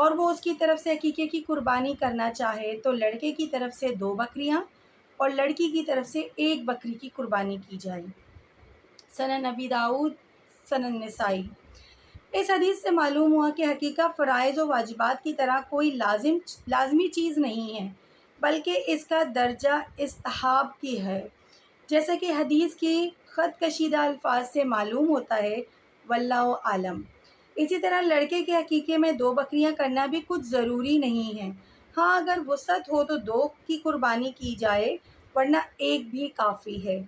اور وہ اس کی طرف سے عقیقے کی قربانی کرنا چاہے تو لڑکے کی طرف سے 2 بکریاں اور لڑکی کی طرف سے 1 بکری کی قربانی کی جائے۔ سنن نبی داؤد، سنن نسائی۔ اس حدیث سے معلوم ہوا کہ حقیقہ فرائض و واجبات کی طرح کوئی لازمی چیز نہیں ہے، بلکہ اس کا درجہ استحباب کی ہے، جیسا کہ حدیث کی خط کشیدہ الفاظ سے معلوم ہوتا ہے، واللہ عالم۔ اسی طرح لڑکے کے عقیقے میں 2 بکریاں کرنا بھی کچھ ضروری نہیں ہے، ہاں اگر وسعت ہو تو 2 کی قربانی کی جائے، ورنہ 1 بھی کافی ہے۔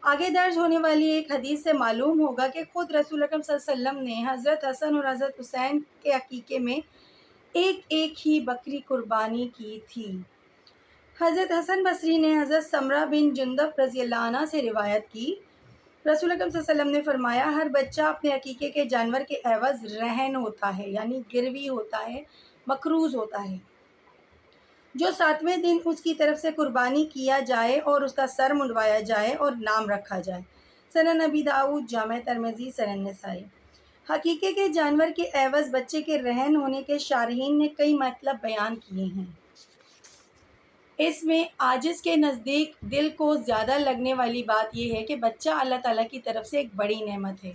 آگے درج ہونے والی ایک حدیث سے معلوم ہوگا کہ خود رسول اکرم صلی اللہ علیہ وسلم نے حضرت حسن اور حضرت حسین کے عقیقے میں ایک ہی بکری قربانی کی تھی۔ حضرت حسن بصری نے حضرت سمرہ بن جندب رضی اللہ عنہ سے روایت کی، رسول اکرم صلی اللہ علیہ وسلم نے فرمایا، ہر بچہ اپنے عقیقے کے جانور کے عوض رہن ہوتا ہے، یعنی گروی ہوتا ہے، مقروض ہوتا ہے، جو 7ویں دن اس کی طرف سے قربانی کیا جائے اور اس کا سر منڈوایا جائے اور نام رکھا جائے۔ سنن نبی داؤد، جامع ترمذی، سنن نسائی۔ حقیقے کے جانور کے عوض بچے کے رہن ہونے کے شارحین نے کئی مطلب بیان کیے ہیں۔ اس میں عاجز کے نزدیک دل کو زیادہ لگنے والی بات یہ ہے کہ بچہ اللہ تعالیٰ کی طرف سے ایک بڑی نعمت ہے،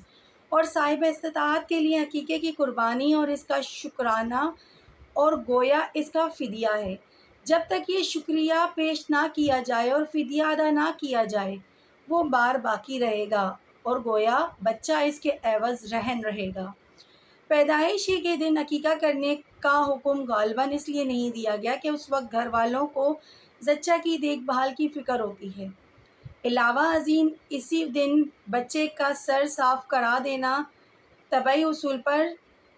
اور صاحب استطاعت کے لیے عقیقے کی قربانی اور اس کا شکرانہ اور گویا اس کا فدیہ ہے۔ جب تک یہ شکریہ پیش نہ کیا جائے اور فدیہ ادا نہ کیا جائے، وہ بار باقی رہے گا اور گویا بچہ اس کے عوض رہن رہے گا۔ پیدائش ہی کے دن عقیقہ کرنے کا حکم غالباً اس لیے نہیں دیا گیا کہ اس وقت گھر والوں کو زچہ کی دیکھ بھال کی فکر ہوتی ہے۔ علاوہ ازیں اسی دن بچے کا سر صاف کرا دینا طبعی اصول پر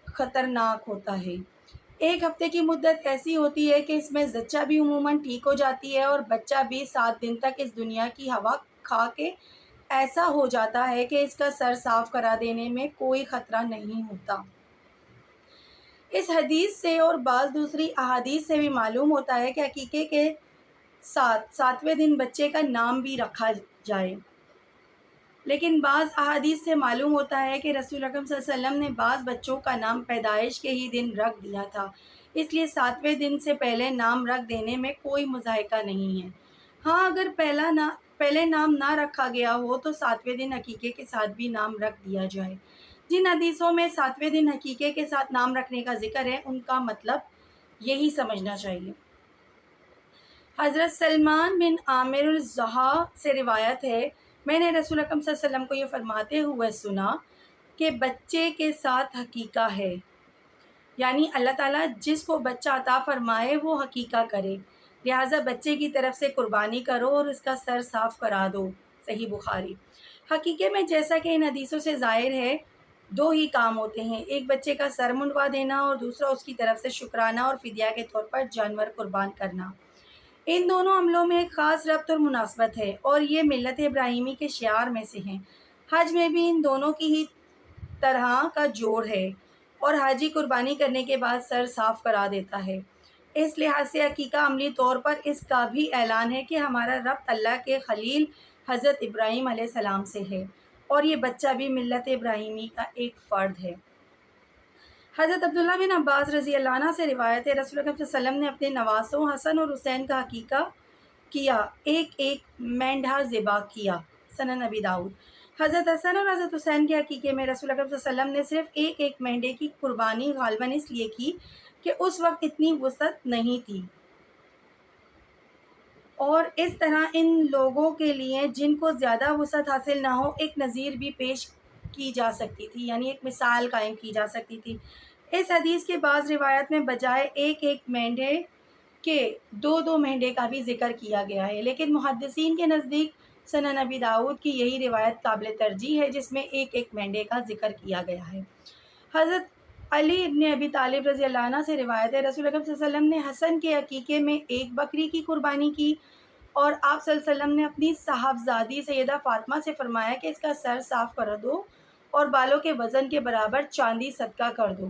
خطرناک ہوتا ہے۔ 1 ہفتے کی مدت ایسی ہوتی ہے کہ اس میں زچہ بھی عموماً ٹھیک ہو جاتی ہے اور بچہ بھی 7 دن تک اس دنیا کی ہوا کھا کے ایسا ہو جاتا ہے کہ اس کا سر صاف کرا دینے میں کوئی خطرہ نہیں ہوتا۔ اس حدیث سے اور بعض دوسری احادیث سے بھی معلوم ہوتا ہے کہ عقیقے کے 7ویں دن بچے کا نام بھی رکھا جائے، لیکن بعض احادیث سے معلوم ہوتا ہے کہ رسول اکرم صلی اللہ علیہ وسلم نے بعض بچوں کا نام پیدائش کے ہی دن رکھ دیا تھا، اس لیے 7ویں دن سے پہلے نام رکھ دینے میں کوئی مضحکہ نہیں ہے۔ ہاں اگر پہلے نام نہ رکھا گیا ہو تو 7ویں دن عقیقے کے ساتھ بھی نام رکھ دیا جائے۔ جن حدیثوں میں 7ویں دن عقیقے کے ساتھ نام رکھنے کا ذکر ہے، ان کا مطلب یہی سمجھنا چاہیے۔ حضرت سلمان بن عامر الضحیٰ سے روایت ہے، میں نے رسول اکرم صلی اللہ علیہ وسلم کو یہ فرماتے ہوئے سنا کہ بچے کے ساتھ حقیقہ ہے، یعنی اللہ تعالیٰ جس کو بچہ عطا فرمائے وہ حقیقہ کرے، لہٰذا بچے کی طرف سے قربانی کرو اور اس کا سر صاف کرا دو۔ صحیح بخاری۔ حقیقے میں جیسا کہ ان حدیثوں سے ظاہر ہے 2 ہی کام ہوتے ہیں، ایک بچے کا سر منڈوا دینا اور دوسرا اس کی طرف سے شکرانہ اور فدیہ کے طور پر جانور قربان کرنا۔ ان دونوں عملوں میں ایک خاص ربط اور مناسبت ہے اور یہ ملت ابراہیمی کے شعار میں سے ہیں۔ حج میں بھی ان دونوں کی ہی طرح کا جوڑ ہے اور حاجی قربانی کرنے کے بعد سر صاف کرا دیتا ہے۔ اس لحاظ سے عقیقہ عملی طور پر اس کا بھی اعلان ہے کہ ہمارا ربط اللہ کے خلیل حضرت ابراہیم علیہ السلام سے ہے اور یہ بچہ بھی ملت ابراہیمی کا ایک فرد ہے۔ حضرت عبداللہ بن عباس رضی اللہ عنہ سے روایت ہے، رسول اکرم صلی اللہ علیہ وسلم نے اپنے نواسوں حسن اور حسین کا عقیقہ کیا، ایک مینڈھا ذبح کیا۔ سنن نبی داؤد۔ حضرت حسن اور حضرت حسین کے عقیقے میں رسول اکرم صلی اللہ علیہ وسلم نے صرف ایک مینڈھے کی قربانی غالباً اس لیے کی کہ اس وقت اتنی وسعت نہیں تھی، اور اس طرح ان لوگوں کے لیے جن کو زیادہ وسعت حاصل نہ ہو ایک نظیر بھی پیش کی جا سکتی تھی، یعنی ایک مثال قائم کی جا سکتی تھی۔ اس حدیث کے بعض روایت میں بجائے ایک مینڈھے کے 2 مینڈھے کا بھی ذکر کیا گیا ہے، لیکن محدثین کے نزدیک سنن نبی داؤد کی یہی روایت قابل ترجیح ہے جس میں ایک مینڈھے کا ذکر کیا گیا ہے۔ حضرت علی ابن ابی طالب رضی اللہ عنہ سے روایت ہے، رسول اکرم صلی اللہ علیہ وسلم نے حسن کے عقیقے میں 1 بکری کی قربانی کی اور آپ صلی اللہ علیہ وسلم نے اپنی صاحبزادی سیدہ فاطمہ سے فرمایا کہ اس کا سر صاف کر دو اور بالوں کے وزن کے برابر چاندی صدقہ کر دو۔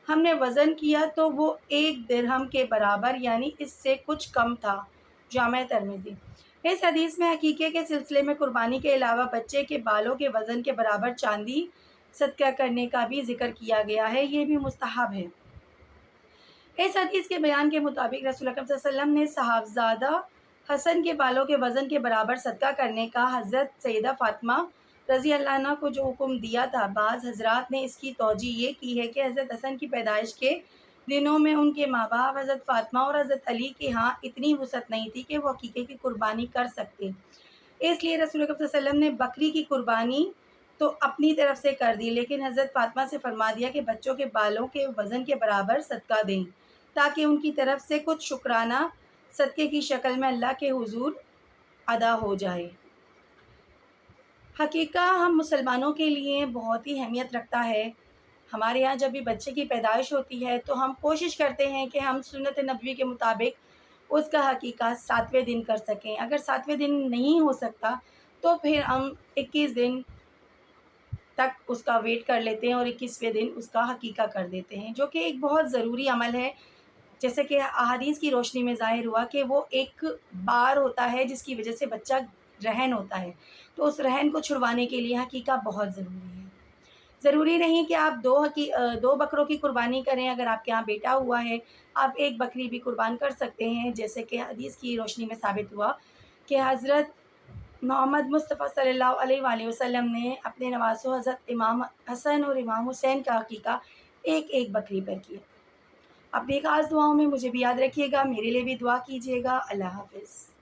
ہم نے وزن کیا تو وہ 1 درہم کے برابر یعنی اس سے کچھ کم تھا۔ جامع ترمذی۔ اس حدیث میں عقیقے کے سلسلے میں قربانی کے علاوہ بچے کے بالوں کے وزن کے برابر چاندی صدقہ کرنے کا بھی ذکر کیا گیا ہے، یہ بھی مستحب ہے۔ اس حدیث کے بیان کے مطابق رسول اکرم صلی اللہ علیہ وسلم نے صاحبزادہ حسن کے بالوں کے وزن کے برابر صدقہ کرنے کا حضرت سیدہ فاطمہ رضی اللہ عنہ کو جو حکم دیا تھا، بعض حضرات نے اس کی توجیہ یہ کی ہے کہ حضرت حسن کی پیدائش کے دنوں میں ان کے ماں باپ حضرت فاطمہ اور حضرت علی کے ہاں اتنی وسعت نہیں تھی کہ وہ عقیقے کی قربانی کر سکتے، اس لیے رسول اکرم صلی اللہ علیہ وسلم نے بکری کی قربانی تو اپنی طرف سے کر دی، لیکن حضرت فاطمہ سے فرما دیا کہ بچوں کے بالوں کے وزن کے برابر صدقہ دیں، تاکہ ان کی طرف سے کچھ شکرانہ صدقے کی شکل میں اللہ کے حضور ادا ہو جائے۔ حقیقہ ہم مسلمانوں کے لیے بہت ہی اہمیت رکھتا ہے۔ ہمارے یہاں جب بھی بچے کی پیدائش ہوتی ہے تو ہم کوشش کرتے ہیں کہ ہم سنت نبوی کے مطابق اس کا حقیقہ 7ویں دن کر سکیں۔ اگر 7ویں دن نہیں ہو سکتا تو پھر ہم 21 دن تک اس کا ویٹ کر لیتے ہیں اور 21ویں دن اس کا حقیقہ کر دیتے ہیں، جو کہ ایک بہت ضروری عمل ہے۔ جیسے کہ احادیث کی روشنی میں ظاہر ہوا کہ وہ ایک بار ہوتا ہے جس کی وجہ سے بچہ رہن ہوتا ہے، تو اس رہن کو چھڑوانے کے لیے حقیقہ بہت ضروری ہے۔ ضروری نہیں کہ آپ دو بکروں کی قربانی کریں، اگر آپ کے یہاں بیٹا ہوا ہے آپ ایک بکری بھی قربان کر سکتے ہیں، جیسے کہ حدیث کی روشنی میں ثابت ہوا کہ حضرت محمد مصطفیٰ صلی اللہ علیہ وآلہ وسلم نے اپنے نواسوں حضرت امام حسن اور امام حسین کا عقیقہ ایک بکری پر کیا۔ اپنی خاص دعاؤں میں مجھے بھی یاد رکھیے گا، میرے لیے بھی دعا کیجیے گا۔ اللہ حافظ۔